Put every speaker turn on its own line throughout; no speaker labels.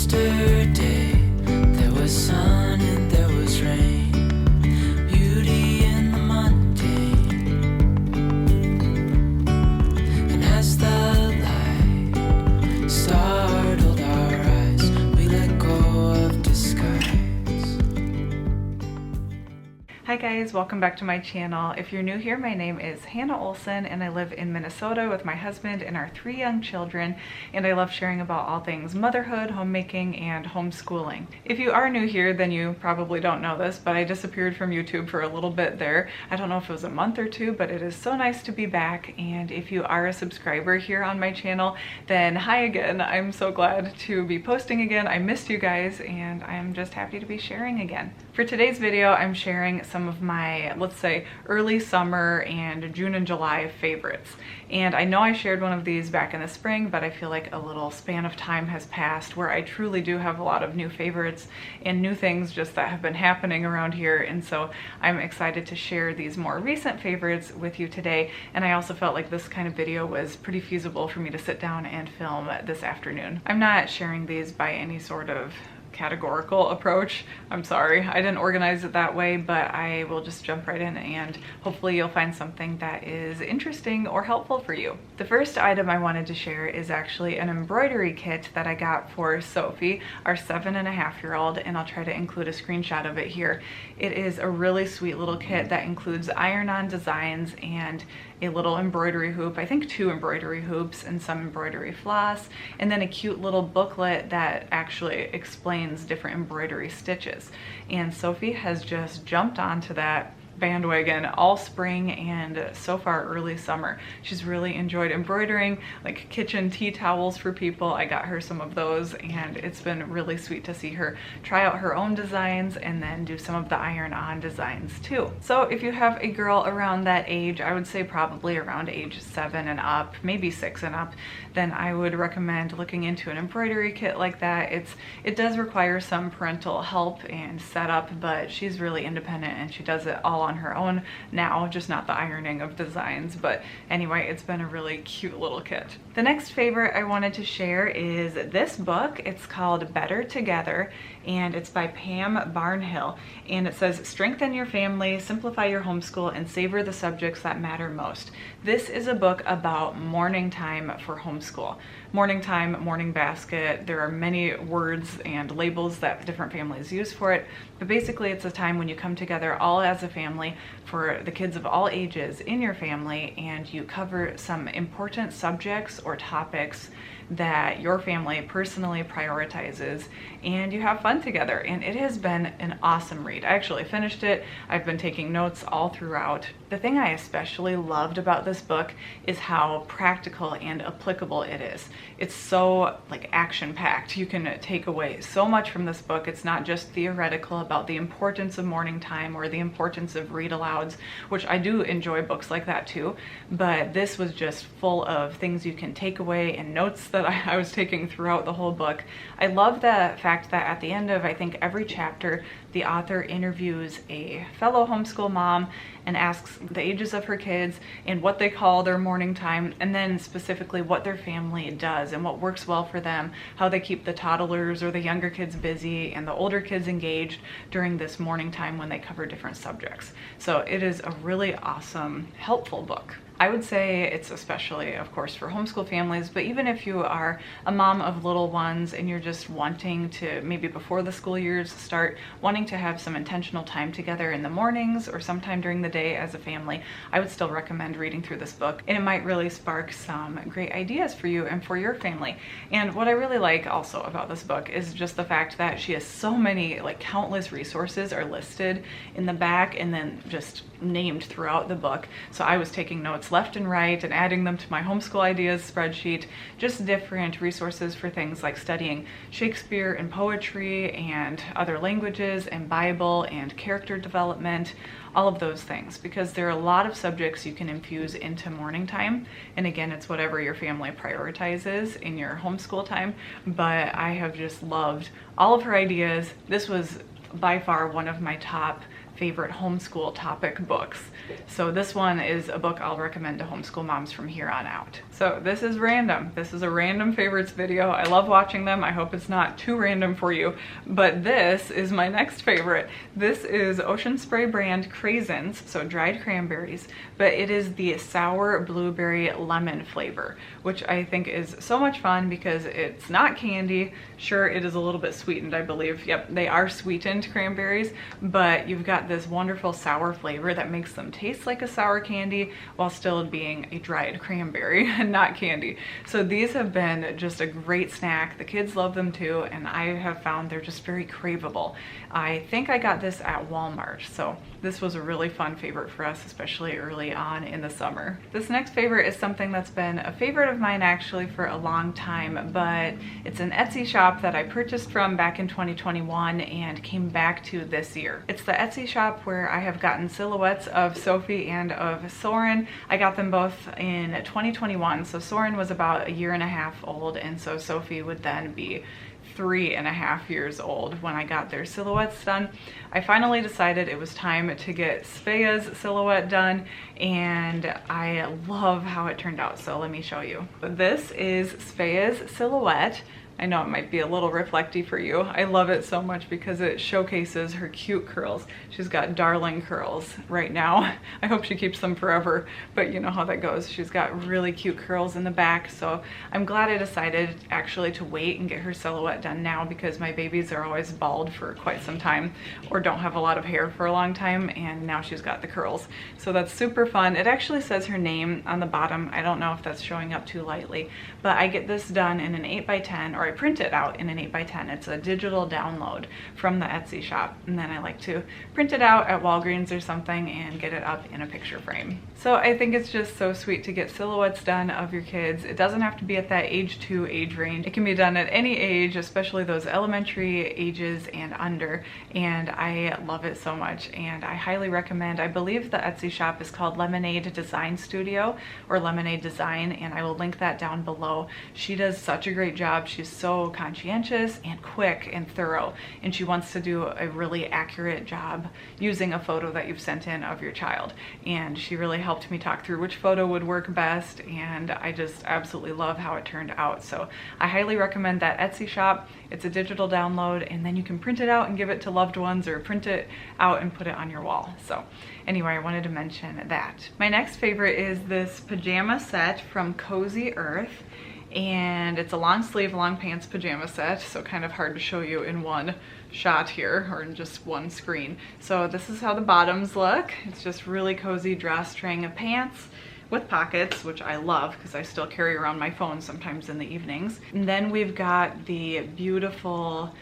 Yesterday there was sun and there was rain, beauty in the mundane. And as the light startled our eyes, we let go of disguise.
Hi guys, welcome back to my channel. If you're new here, my name is Hannah Olson and I live in Minnesota with my husband and our 3 young children, and I love sharing about all things motherhood, homemaking, and homeschooling. If you are new here, then you probably don't know this, but I disappeared from YouTube for a little bit there. I don't know if it was a month or 2, but it is so nice to be back. And if you are a subscriber here on my channel, then hi again. I'm so glad to be posting again. I missed you guys and I'm just happy to be sharing again. For today's video, I'm sharing some of my, let's say, early summer and June and July favorites. And I know I shared one of these back in the spring, but I feel like a little span of time has passed where I truly do have a lot of new favorites and new things just that have been happening around here. And so I'm excited to share these more recent favorites with you today. And I also felt like this kind of video was pretty feasible for me to sit down and film this afternoon. I'm not sharing these by any sort of categorical approach. I'm sorry, I didn't organize it that way, but I will just jump right in and hopefully you'll find something that is interesting or helpful for you. The first item I wanted to share is actually an embroidery kit that I got for Sophie, our 7.5-year-old, and I'll try to include a screenshot of it here. It is a really sweet little kit that includes iron-on designs and a little embroidery hoop, I think 2 embroidery hoops and some embroidery floss, and then a cute little booklet that actually explains different embroidery stitches. And Sophie has just jumped onto that bandwagon all spring and so far early summer. She's really enjoyed embroidering like kitchen tea towels for people. I got her some of those and it's been really sweet to see her try out her own designs and then do some of the iron-on designs too. So if you have a girl around that age, I would say probably around age 7 and up, maybe 6 and up, then I would recommend looking into an embroidery kit like that. It does require some parental help and setup, but she's really independent and she does it all on her own now, just not the ironing of designs. But anyway, it's been a really cute little kit. The next favorite I wanted to share is this book. It's called Better Together and it's by Pam Barnhill, and it says, strengthen your family, simplify your homeschool, and savor the subjects that matter most. This is a book about morning time for homeschool. Morning time, morning basket, there are many words and labels that different families use for it, but basically it's a time when you come together all as a family for the kids of all ages in your family, and you cover some important subjects or topics that your family personally prioritizes, and you have fun together. And it has been an awesome read. I actually finished it. I've been taking notes all throughout. The thing I especially loved about this book is how practical and applicable it is. It's so like action-packed. You can take away so much from this book. It's not just theoretical about the importance of morning time or the importance of read-alouds, which I do enjoy books like that too, but this was just full of things you can take away and notes that I was taking throughout the whole book. I love the fact that at the end of, I think, every chapter, the author interviews a fellow homeschool mom and asks the ages of her kids and what they call their morning time, and then specifically what their family does and what works well for them, how they keep the toddlers or the younger kids busy and the older kids engaged during this morning time when they cover different subjects. So it is a really awesome, helpful book. I would say it's especially, of course, for homeschool families, but even if you are a mom of little ones and you're just wanting to, maybe before the school years start, wanting to have some intentional time together in the mornings or sometime during the day as a family, I would still recommend reading through this book, and it might really spark some great ideas for you and for your family. And what I really like also about this book is just the fact that she has so many, like countless resources are listed in the back and then just named throughout the book. So I was taking notes left and right and adding them to my homeschool ideas spreadsheet, just different resources for things like studying Shakespeare and poetry and other languages and Bible and character development, all of those things, because there are a lot of subjects you can infuse into morning time. And again, it's whatever your family prioritizes in your homeschool time, but I have just loved all of her ideas. This was by far one of my top favorite homeschool topic books. So this one is a book I'll recommend to homeschool moms from here on out. So this is random. This is a random favorites video. I love watching them. I hope it's not too random for you, but this is my next favorite. This is Ocean Spray brand Craisins, so dried cranberries, but it is the sour blueberry lemon flavor, which I think is so much fun because it's not candy. Sure, it is a little bit sweetened, I believe. Yep, they are sweetened cranberries, but you've got this wonderful sour flavor that makes them taste like a sour candy while still being a dried cranberry and not candy. So these have been just a great snack. The kids love them too, and I have found they're just very craveable. I think I got this at Walmart, so this was a really fun favorite for us, especially early on in the summer. This next favorite is something that's been a favorite of mine actually for a long time, but it's an Etsy shop that I purchased from back in 2021 and came back to this year. It's the Etsy shop where I have gotten silhouettes of Sophie and of Soren. I got them both in 2021, so Soren was about 1.5 years old, and so Sophie would then be 3.5 years old when I got their silhouettes done. I finally decided it was time to get Svea's silhouette done, and I love how it turned out, so let me show you. This is Svea's silhouette. I know it might be a little reflecty for you. I love it so much because it showcases her cute curls. She's got darling curls right now. I hope she keeps them forever, but you know how that goes. She's got really cute curls in the back, so I'm glad I decided actually to wait and get her silhouette done now because my babies are always bald for quite some time or don't have a lot of hair for a long time, and now she's got the curls. So that's super fun. It actually says her name on the bottom. I don't know if that's showing up too lightly, but I get this done in an 8x10, or I print it out in an 8x10. It's a digital download from the Etsy shop, and then I like to print it out at Walgreens or something and get it up in a picture frame. So I think it's just so sweet to get silhouettes done of your kids. It doesn't have to be at that age 2 age range. It can be done at any age, especially those elementary ages and under, and I love it so much, and I highly recommend. I believe the Etsy shop is called Lemonade Design Studio or Lemonade Design, and I will link that down below. She does such a great job. She's so conscientious and quick and thorough, and she wants to do a really accurate job using a photo that you've sent in of your child, and she really helped me talk through which photo would work best, and I just absolutely love how it turned out. So I highly recommend that Etsy shop. It's a digital download, and then you can print it out and give it to loved ones or print it out and put it on your wall. So anyway, I wanted to mention that. My next favorite is this pajama set from Cozy Earth, and it's a long sleeve, long pants pajama set, so kind of hard to show you in one shot here or in just one screen. So this is how the bottoms look. It's just really cozy drawstring pants with pockets, which I love because I still carry around my phone sometimes in the evenings. And then we've got the beautiful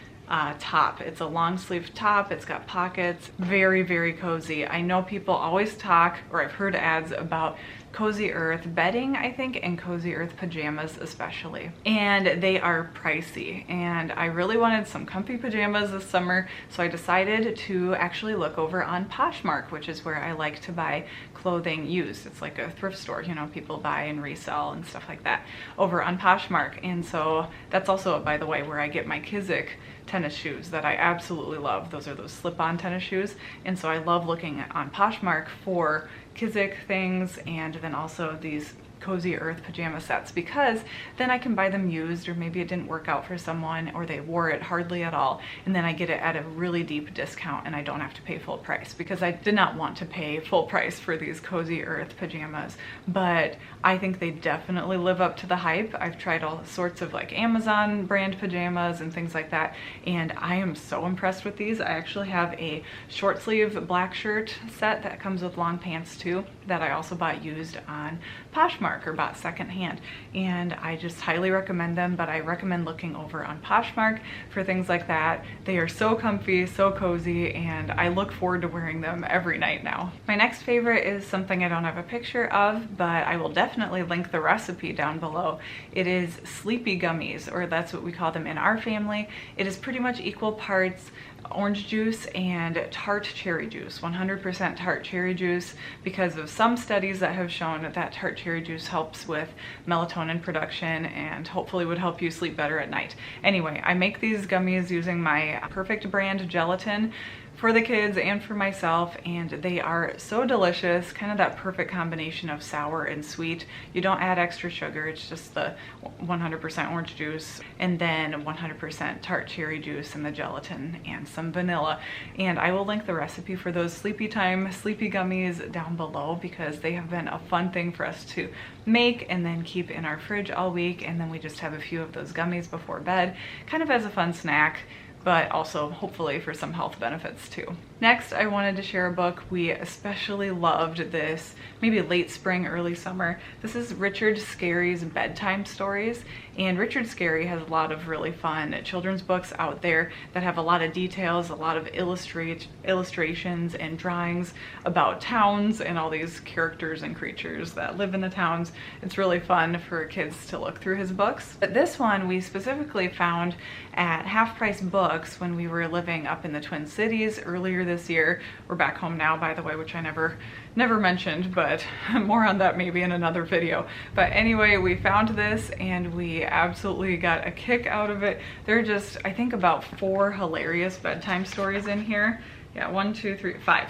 top. It's a long sleeve top. It's got pockets. Very, very cozy. I know people always talk, or I've heard ads about Cozy Earth bedding, I think, and Cozy Earth pajamas especially. And they are pricey, and I really wanted some comfy pajamas this summer, so I decided to actually look over on Poshmark, which is where I like to buy clothing used. It's like a thrift store, you know, people buy and resell and stuff like that over on Poshmark. And so that's also, by the way, where I get my Kizik tennis shoes that I absolutely love. Those are those slip-on tennis shoes, and so I love looking on Poshmark for Kizik things, and then also these Cozy Earth pajama sets, because then I can buy them used, or maybe it didn't work out for someone or they wore it hardly at all, and then I get it at a really deep discount and I don't have to pay full price, because I did not want to pay full price for these Cozy Earth pajamas. But I think they definitely live up to the hype. I've tried all sorts of like Amazon brand pajamas and things like that, and I am so impressed with these. I actually have a short sleeve black shirt set that comes with long pants too, that I also bought used on Poshmark, or bought secondhand, and I just highly recommend them. But I recommend looking over on Poshmark for things like that. They are so comfy, so cozy, and I look forward to wearing them every night now. My next favorite is something I don't have a picture of, but I will definitely link the recipe down below. It is sleepy gummies, or that's what we call them in our family. It is pretty much equal parts orange juice and tart cherry juice, 100% tart cherry juice, because of some studies that have shown that tart cherry juice helps with melatonin production and hopefully would help you sleep better at night. Anyway, I make these gummies using my Perfect brand gelatin for the kids and for myself, and they are so delicious, kind of that perfect combination of sour and sweet. You don't add extra sugar, it's just the 100% orange juice and then 100% tart cherry juice and the gelatin and some vanilla. And I will link the recipe for those sleepy time sleepy gummies down below, because they have been a fun thing for us to make and then keep in our fridge all week, and then we just have a few of those gummies before bed, kind of as a fun snack, but also hopefully for some health benefits too. Next, I wanted to share a book we especially loved this maybe late spring, early summer. This is Richard Scarry's Bedtime Stories, and Richard Scarry has a lot of really fun children's books out there that have a lot of details, a lot of illustrations and drawings about towns and all these characters and creatures that live in the towns. It's really fun for kids to look through his books. But this one we specifically found at Half Price Books when we were living up in the Twin Cities earlier this year. We're back home now, by the way, which I never mentioned, but more on that maybe in another video. But anyway, we found this and we absolutely got a kick out of it. There are just, I think, about 4 hilarious bedtime stories in here. Yeah, 1, 2, 3, 5.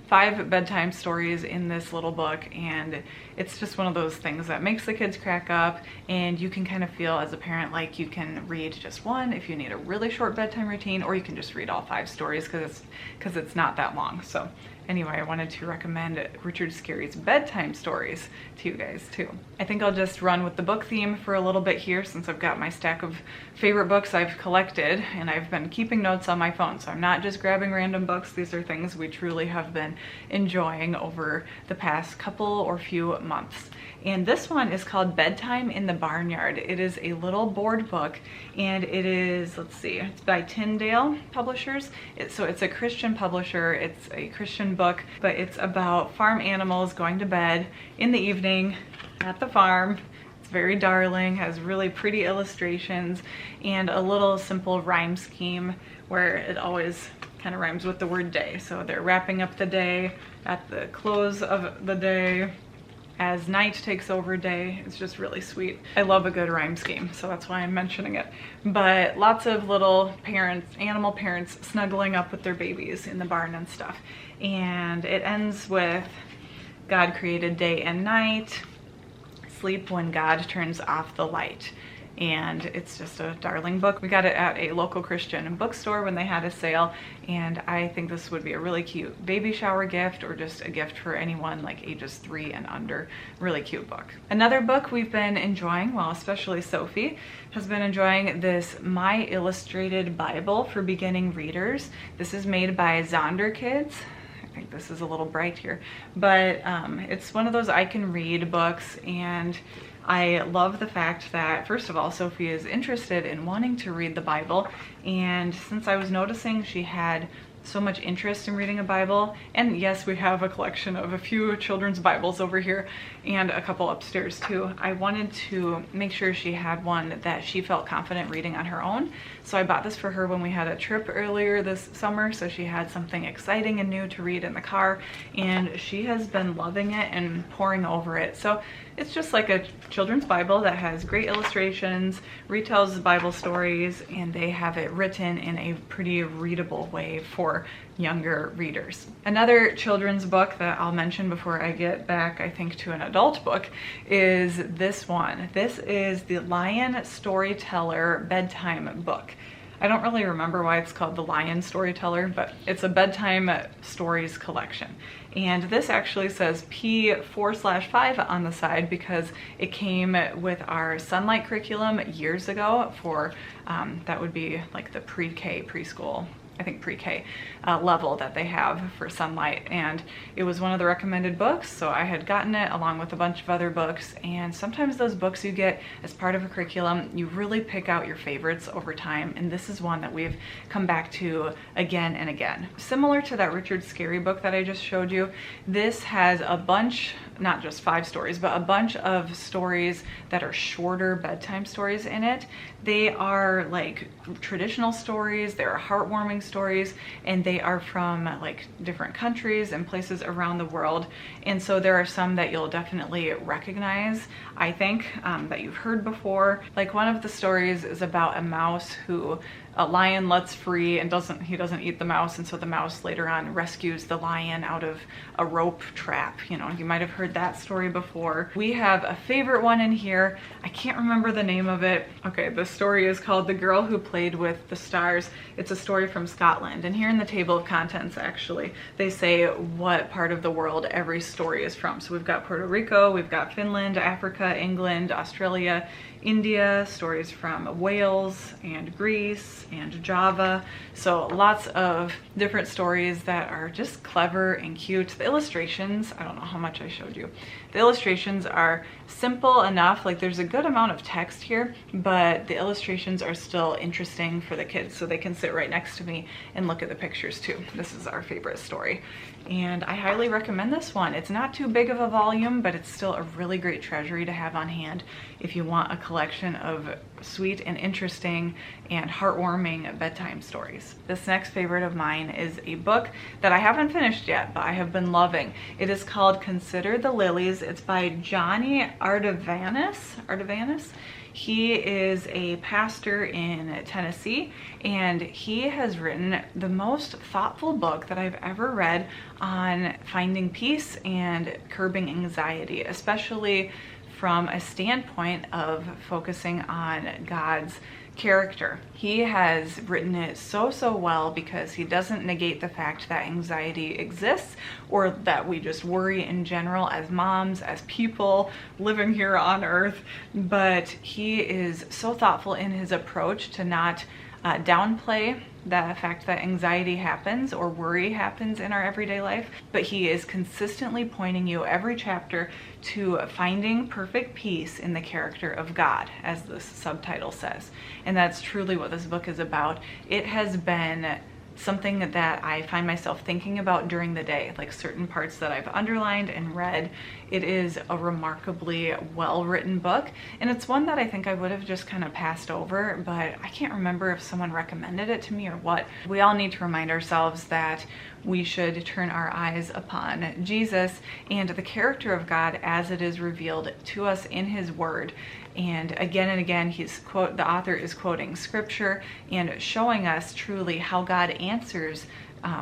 5 bedtime stories in this little book, and it's just one of those things that makes the kids crack up, and you can kind of feel as a parent like you can read just one if you need a really short bedtime routine, or you can just read all 5 stories because it's not that long. So anyway, I wanted to recommend Richard Scarry's Bedtime Stories to you guys too. I think I'll just run with the book theme for a little bit here, since I've got my stack of favorite books I've collected, and I've been keeping notes on my phone, so I'm not just grabbing random books. These are things we truly have been enjoying over the past couple or few months. And this one is called Bedtime in the Barnyard. It is a little board book, and it is, let's see, it's by Tyndale Publishers. So it's a Christian publisher. It's a Christian book, but it's about farm animals going to bed in the evening at the farm. It's very darling, has really pretty illustrations, and a little simple rhyme scheme where it always kind of rhymes with the word day. So they're wrapping up the day at the close of the day as night takes over day. It's just really sweet. I love a good rhyme scheme, so that's why I'm mentioning it. But lots of little parents, animal parents, snuggling up with their babies in the barn and stuff. And it ends with God created day and night, sleep when God turns off the light. And it's just a darling book. We got it at a local Christian bookstore when they had a sale, and I think this would be a really cute baby shower gift, or just a gift for anyone like ages 3 and under. Really cute book. Another book we've been enjoying, well, especially Sophie has been enjoying, this My Illustrated Bible for Beginning Readers. This is made by Zonder Kids. I think this is a little bright here, but it's one of those I can read books, and I love the fact that, first of all, Sophie is interested in wanting to read the Bible, and since I was noticing she had so much interest in reading a Bible, and yes, we have a collection of a few children's Bibles over here and a couple upstairs too, I wanted to make sure she had one that she felt confident reading on her own. So I bought this for her when we had a trip earlier this summer, so she had something exciting and new to read in the car, and she has been loving it and poring over it. So it's just like a children's Bible that has great illustrations, retells Bible stories, and they have it written in a pretty readable way for younger readers. Another children's book that I'll mention before I get back, I think, to an adult book is this one. This is the Lion Storyteller Bedtime Book. I don't really remember why it's called the Lion Storyteller, but it's a bedtime stories collection. And this actually says P4/5 on the side because it came with our Sunlight curriculum years ago for, that would be like the pre-K, preschool, I think pre-K level that they have for Sunlight, and it was one of the recommended books, so I had gotten it along with a bunch of other books. And sometimes those books you get as part of a curriculum, you really pick out your favorites over time, and this is one that we've come back to again and again. Similar to that Richard Scarry book that I just showed you, this has a bunch, not just 5 stories, but a bunch of stories that are shorter bedtime stories in it. They are like traditional stories, they're heartwarming stories, and they are from like different countries and places around the world. And so there are some that you'll definitely recognize, I think, that you've heard before. Like one of the stories is about a mouse who a lion lets free and he doesn't eat the mouse, and so the mouse later on rescues the lion out of a rope trap. You know, you might have heard that story before. We have a favorite one in here. I can't remember the name of it. Okay, the story is called The Girl Who Played with the Stars. It's a story from Scotland, and here in the table of contents actually they say what part of the world every story is from. So we've got Puerto Rico, we've got Finland, Africa, England, Australia, India, stories from Wales and Greece and Java. So lots of different stories that are just clever and cute. The illustrations, I don't know how much I showed you. The illustrations are simple enough, like there's a good amount of text here, but the illustrations are still interesting for the kids, so they can sit right next to me and look at the pictures too. This is our favorite story, and I highly recommend this one. It's not too big of a volume, but it's still a really great treasury to have on hand if you want a collection of sweet and interesting and heartwarming bedtime stories. This next favorite of mine is a book that I haven't finished yet, but I have been loving. It is called Consider the Lilies. It's by Johnny Ardavanis. He is a pastor in Tennessee, and he has written the most thoughtful book that I've ever read on finding peace and curbing anxiety, especially from a standpoint of focusing on God's character. He has written it so well because he doesn't negate the fact that anxiety exists, or that we just worry in general as moms, as people living here on earth, but he is so thoughtful in his approach to not downplay the fact that anxiety happens or worry happens in our everyday life, but he is consistently pointing you every chapter to finding perfect peace in the character of God, as this subtitle says. And that's truly what this book is about. It has been something that I find myself thinking about during the day, like certain parts that I've underlined and read. It is a remarkably well-written book, and it's one that I think I would have just kind of passed over, but I can't remember if someone recommended it to me or what. We all need to remind ourselves that we should turn our eyes upon Jesus and the character of God as it is revealed to us in his word. And again, the author is quoting scripture and showing us truly how God answers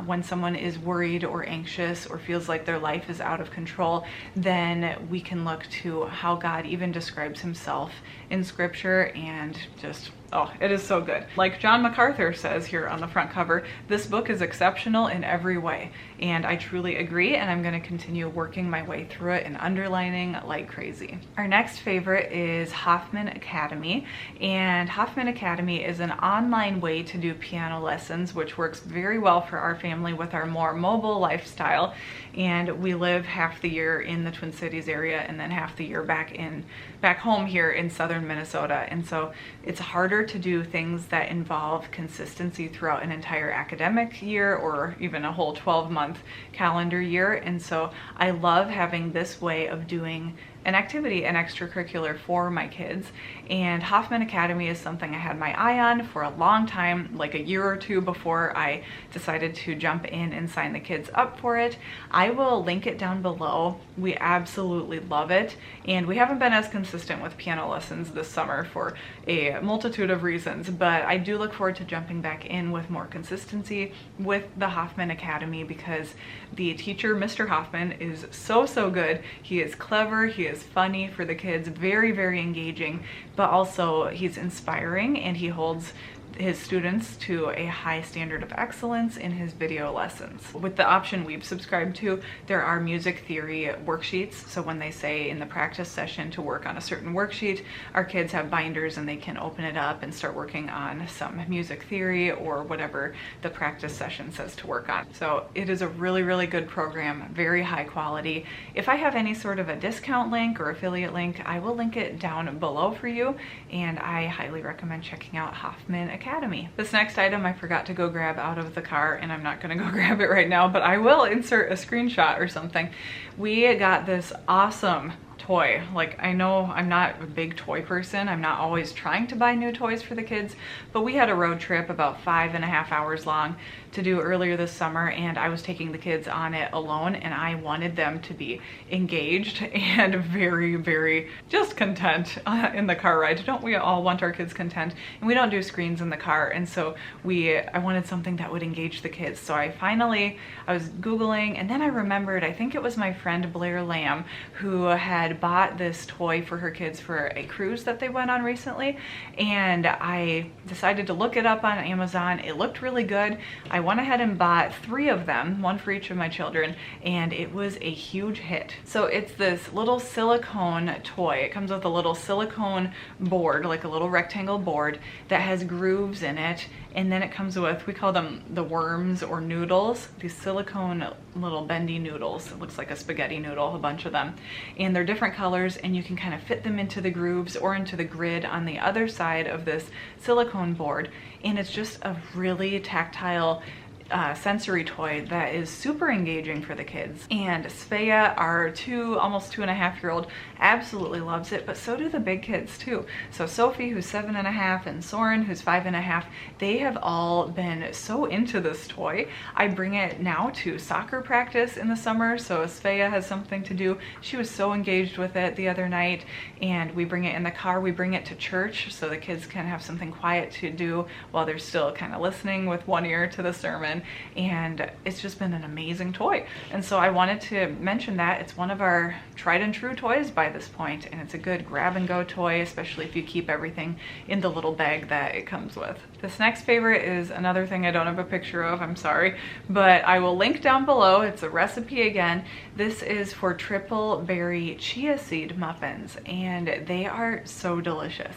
when someone is worried or anxious or feels like their life is out of control. Then we can look to how God even describes himself in scripture, and just, oh, it is so good. Like John MacArthur says here on the front cover, this book is exceptional in every way. And I truly agree, and I'm going to continue working my way through it and underlining like crazy. Our next favorite is Hoffman Academy, and Hoffman Academy is an online way to do piano lessons, which works very well for our family with our more mobile lifestyle. And we live half the year in the Twin Cities area and then half the year back home here in southern Minnesota, and so it's harder to do things that involve consistency throughout an entire academic year or even a whole 12-month calendar year. And so I love having this way of doing an activity, an extracurricular for my kids. And Hoffman Academy is something I had my eye on for a long time, like a year or two before I decided to jump in and sign the kids up for it. I will link it down below. We absolutely love it, and we haven't been as consistent with piano lessons this summer for a multitude of reasons, but I do look forward to jumping back in with more consistency with the Hoffman Academy because the teacher, Mr. Hoffman, is so good. He is clever, he is funny for the kids, very engaging, but also he's inspiring, and he holds his students to a high standard of excellence in his video lessons. With the option we've subscribed to, there are music theory worksheets. So when they say in the practice session to work on a certain worksheet, our kids have binders and they can open it up and start working on some music theory or whatever the practice session says to work on. So it is a really good program, very high quality. If I have any sort of a discount link or affiliate link, I will link it down below for you, and I highly recommend checking out Hoffman Academy. This next item I forgot to go grab out of the car, and I'm not gonna go grab it right now, but I will insert a screenshot or something. We got this awesome toy. Like, I know I'm not a big toy person. I'm not always trying to buy new toys for the kids, but we had a road trip about 5.5 hours long to do earlier this summer, and I was taking the kids on it alone, and I wanted them to be engaged and very, very just content in the car ride. Don't we all want our kids content? And we don't do screens in the car, and so I wanted something that would engage the kids. So I was Googling, and then I remembered, I think it was my friend Blair Lamb who had bought this toy for her kids for a cruise that they went on recently, and I decided to look it up on Amazon. It looked really good. I went ahead and bought 3 of them, one for each of my children, and it was a huge hit. So it's this little silicone toy. It comes with a little silicone board, like a little rectangle board that has grooves in it, and then it comes with, we call them the worms or noodles, these silicone little bendy noodles. It looks like a spaghetti noodle, a bunch of them, and they're different colors, and you can kind of fit them into the grooves or into the grid on the other side of this silicone board, and it's just a really tactile sensory toy that is super engaging for the kids. And Svea, our almost 2.5-year-old, absolutely loves it, but so do the big kids too. So Sophie, who's 7.5, and Soren, who's 5.5, they have all been so into this toy. I bring it now to soccer practice in the summer, so Svea has something to do. She was so engaged with it the other night, and we bring it in the car. We bring it to church so the kids can have something quiet to do while they're still kind of listening with one ear to the sermon. And it's just been an amazing toy, and so I wanted to mention that it's one of our tried and true toys by this point, and it's a good grab and go toy, especially if you keep everything in the little bag that it comes with. This next favorite is another thing I don't have a picture of, I'm sorry, but I will link down below. It's a recipe again. This is for triple berry chia seed muffins, and they are so delicious,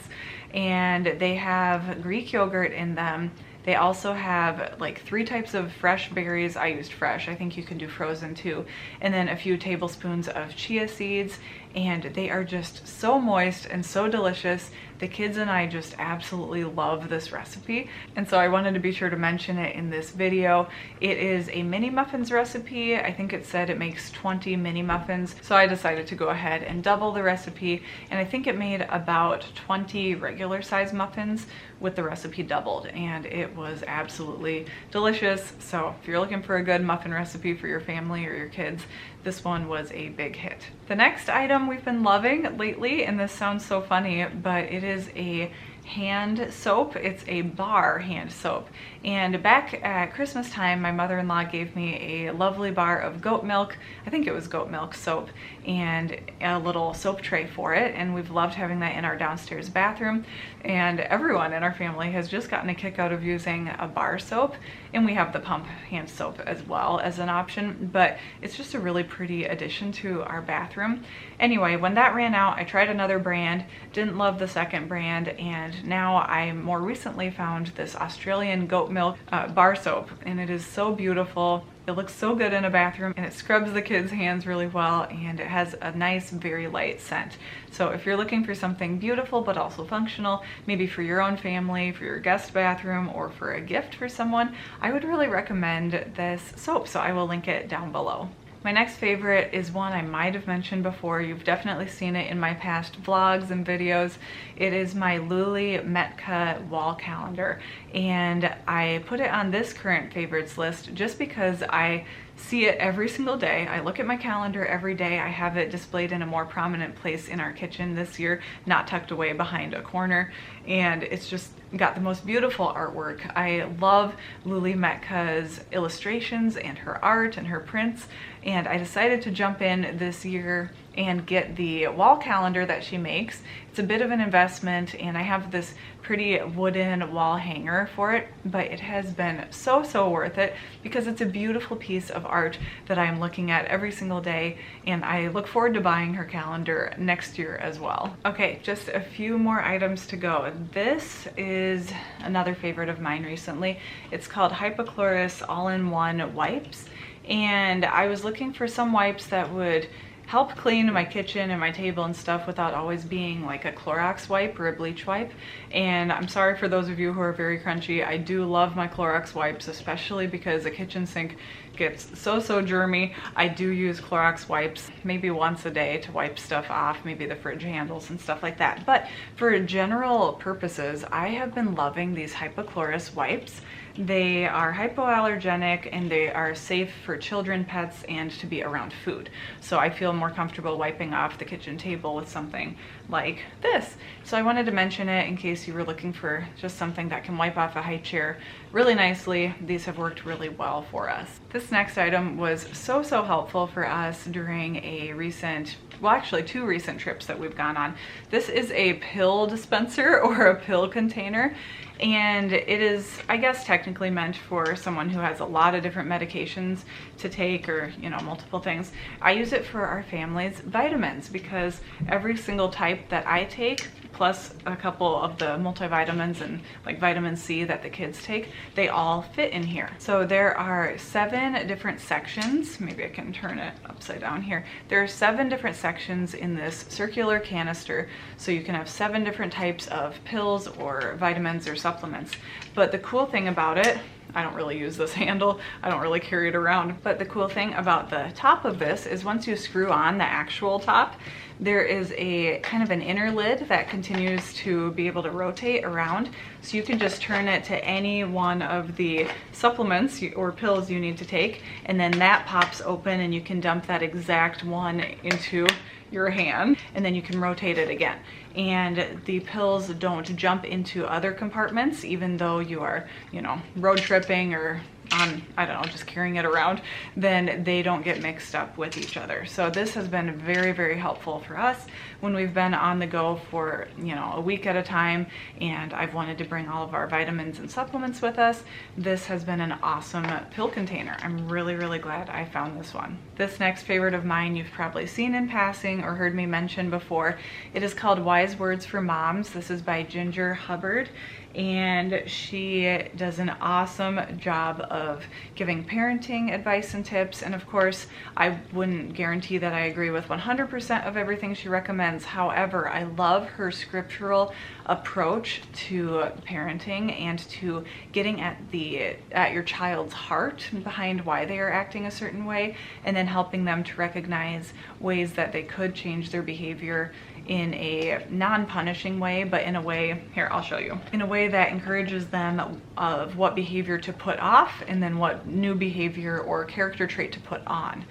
and they have Greek yogurt in them. They also have like 3 types of fresh berries. I used fresh. I think you can do frozen too. And then a few tablespoons of chia seeds, and they are just so moist and so delicious. The kids and I just absolutely love this recipe, and so I wanted to be sure to mention it in this video. It is a mini muffins recipe. I think it said it makes 20 mini muffins, so I decided to go ahead and double the recipe, and I think it made about 20 regular size muffins with the recipe doubled, and it was absolutely delicious. So if you're looking for a good muffin recipe for your family or your kids, this one was a big hit. The next item we've been loving lately, and this sounds so funny, but it is a hand soap. It's a bar hand soap. And back at Christmas time, my mother-in-law gave me a lovely bar of goat milk. I think it was goat milk soap, and a little soap tray for it. And we've loved having that in our downstairs bathroom. And everyone in our family has just gotten a kick out of using a bar soap. And we have the pump hand soap as well as an option, but it's just a really pretty addition to our bathroom. Anyway, when that ran out, I tried another brand, didn't love the second brand, and now I more recently found this Australian goat milk bar soap, and it is so beautiful. It looks so good in a bathroom, and it scrubs the kids' hands really well, and it has a nice, very light scent. So if you're looking for something beautiful but also functional, maybe for your own family, for your guest bathroom, or for a gift for someone, I would really recommend this soap, so I will link it down below. My next favorite is one I might have mentioned before. You've definitely seen it in my past vlogs and videos. It is my Luli Metka wall calendar, and I put it on this current favorites list just because I see it every single day. I look at my calendar every day. I have it displayed in a more prominent place in our kitchen this year, not tucked away behind a corner, and it's just got the most beautiful artwork. I love Luli Metka's illustrations and her art and her prints, and I decided to jump in this year and get the wall calendar that she makes. It's a bit of an investment, and I have this pretty wooden wall hanger for it, but it has been so worth it because it's a beautiful piece of art that I'm looking at every single day, and I look forward to buying her calendar next year as well. Okay, just a few more items to go. This is another favorite of mine recently. It's called Hypochlorous All-in-One Wipes, and I was looking for some wipes that would help clean my kitchen and my table and stuff without always being like a Clorox wipe or a bleach wipe. And I'm sorry for those of you who are very crunchy. I do love my Clorox wipes, especially because a kitchen sink gets so germy. I do use Clorox wipes maybe once a day to wipe stuff off, maybe the fridge handles and stuff like that. But for general purposes, I have been loving these hypochlorous wipes. They are hypoallergenic and they are safe for children, pets, and to be around food. So I feel more comfortable wiping off the kitchen table with something like this. So I wanted to mention it in case you were looking for just something that can wipe off a high chair really nicely. These have worked really well for us. This next item was so helpful for us during a recent, well actually 2 recent trips that we've gone on. This is a pill dispenser or a pill container. And it is, I guess, technically meant for someone who has a lot of different medications to take, or, you know, multiple things. I use it for our family's vitamins because every single type that I take, plus a couple of the multivitamins and like vitamin C that the kids take, they all fit in here. So there are 7 different sections. Maybe I can turn it upside down here. There are 7 different sections in this circular canister. So you can have 7 different types of pills or vitamins or supplements. But the cool thing about it, I don't really use this handle, I don't really carry it around, but the cool thing about the top of this is once you screw on the actual top, there is a kind of an inner lid that continues to be able to rotate around. So you can just turn it to any one of the supplements or pills you need to take, and then that pops open and you can dump that exact one into your hand, and then you can rotate it again. And the pills don't jump into other compartments, even though you are, you know, road tripping or on, I don't know, just carrying it around, then they don't get mixed up with each other. So this has been very helpful for us when we've been on the go for, you know, a week at a time, and I've wanted to bring all of our vitamins and supplements with us. This has been an awesome pill container. I'm really glad I found this one. This next favorite of mine you've probably seen in passing or heard me mention before. It is called Wise Words for Moms. This is by Ginger Hubbard, and she does an awesome job of giving parenting advice and tips. And of course, I wouldn't guarantee that I agree with 100% of everything she recommends. However, I love her scriptural approach to parenting and to getting at your child's heart behind why they are acting a certain way, and then helping them to recognize ways that they could change their behavior in a non-punishing way, but in a way, here, I'll show you, in a way that encourages them of what behavior to put off and then what new behavior or character trait to put on.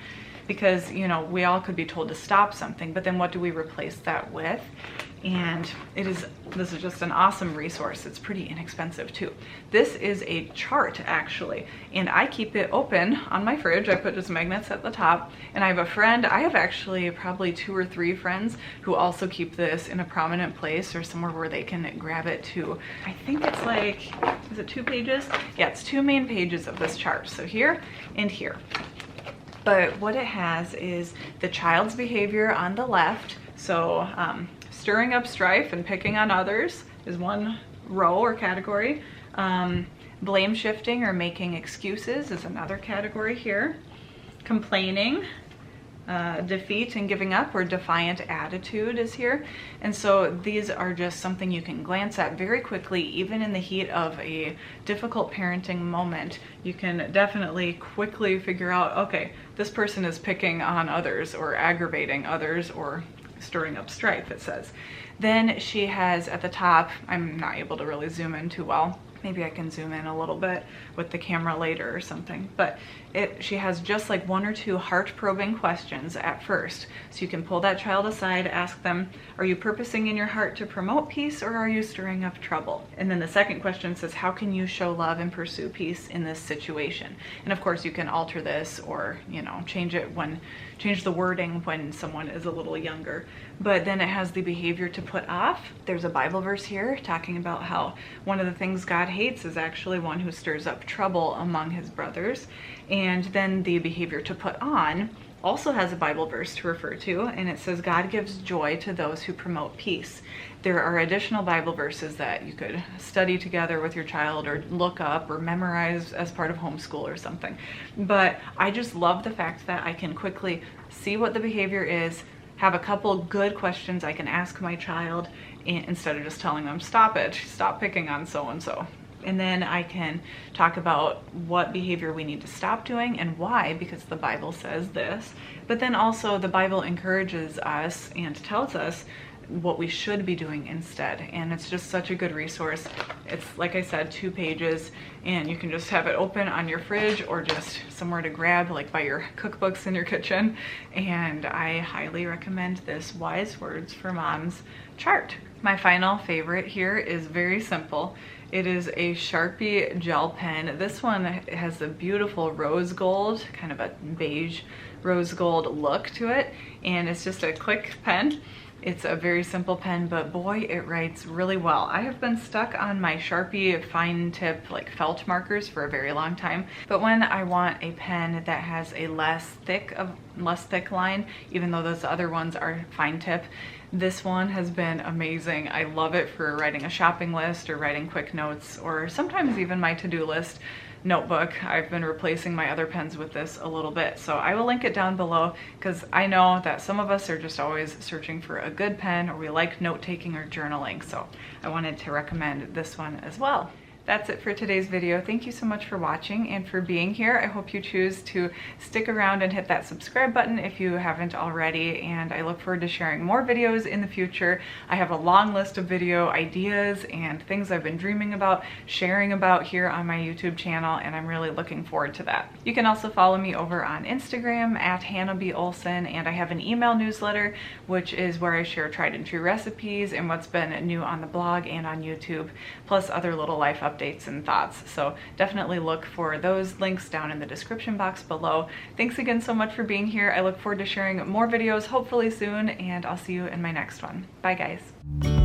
Because, you know, we all could be told to stop something, but then what do we replace that with? And this is just an awesome resource. It's pretty inexpensive too. This is a chart actually, and I keep it open on my fridge. I put just magnets at the top, and I have a friend, I have actually probably 2 or 3 friends who also keep this in a prominent place or somewhere where they can grab it too. I think it's like, is it 2 pages? Yeah, it's 2 main pages of this chart. So here and here. But what it has is the child's behavior on the left. So stirring up strife and picking on others is one row or category. Blame shifting or making excuses is another category here. Complaining, defeat and giving up or defiant attitude is here. And so these are just something you can glance at very quickly, even in the heat of a difficult parenting moment. You can definitely quickly figure out, okay, this person is picking on others or aggravating others or stirring up strife, it says. Then she has at the top, I'm not able to really zoom in too well. Maybe I can zoom in a little bit with the camera later or something. But she has just like 1 or 2 heart-probing questions at first. So you can pull that child aside, ask them, are you purposing in your heart to promote peace, or are you stirring up trouble? And then the second question says, how can you show love and pursue peace in this situation? And of course you can alter this or, you know, change the wording when someone is a little younger. But then it has the behavior to put off. There's a Bible verse here talking about how one of the things God hates is actually one who stirs up trouble among his brothers. And then the behavior to put on also has a Bible verse to refer to, and it says God gives joy to those who promote peace. There are additional Bible verses that you could study together with your child or look up or memorize as part of homeschool or something. But I just love the fact that I can quickly see what the behavior is, have a couple good questions I can ask my child, instead of just telling them, stop it, stop picking on so-and-so. And then I can talk about what behavior we need to stop doing and why, because the Bible says this. But then also the Bible encourages us and tells us what we should be doing instead. And it's just such a good resource. It's, like I said, 2 pages, and you can just have it open on your fridge or just somewhere to grab, like by your cookbooks in your kitchen. And I highly recommend this Wise Words for Moms chart. My final favorite here is very simple. It is a Sharpie gel pen. This one has a beautiful rose gold, kind of a beige rose gold look to it, and it's just a click pen. It's a very simple pen, but boy, it writes really well. I have been stuck on my Sharpie fine tip, like felt markers, for a very long time. But when I want a pen that has a less thick line, even though those other ones are fine tip, this one has been amazing. I love it for writing a shopping list or writing quick notes, or sometimes even my to-do list notebook. I've been replacing my other pens with this a little bit, so I will link it down below, because I know that some of us are just always searching for a good pen, or we like note-taking or journaling, so I wanted to recommend this one as well. That's it for today's video. Thank you so much for watching and for being here. I hope you choose to stick around and hit that subscribe button if you haven't already, and I look forward to sharing more videos in the future. I have a long list of video ideas and things I've been dreaming about sharing about here on my YouTube channel, and I'm really looking forward to that. You can also follow me over on Instagram at Hannah B. Olson, and I have an email newsletter, which is where I share tried and true recipes and what's been new on the blog and on YouTube, plus other little life updates and thoughts. So definitely look for those links down in the description box below. Thanks again so much for being here. I look forward to sharing more videos hopefully soon, and I'll see you in my next one. Bye guys.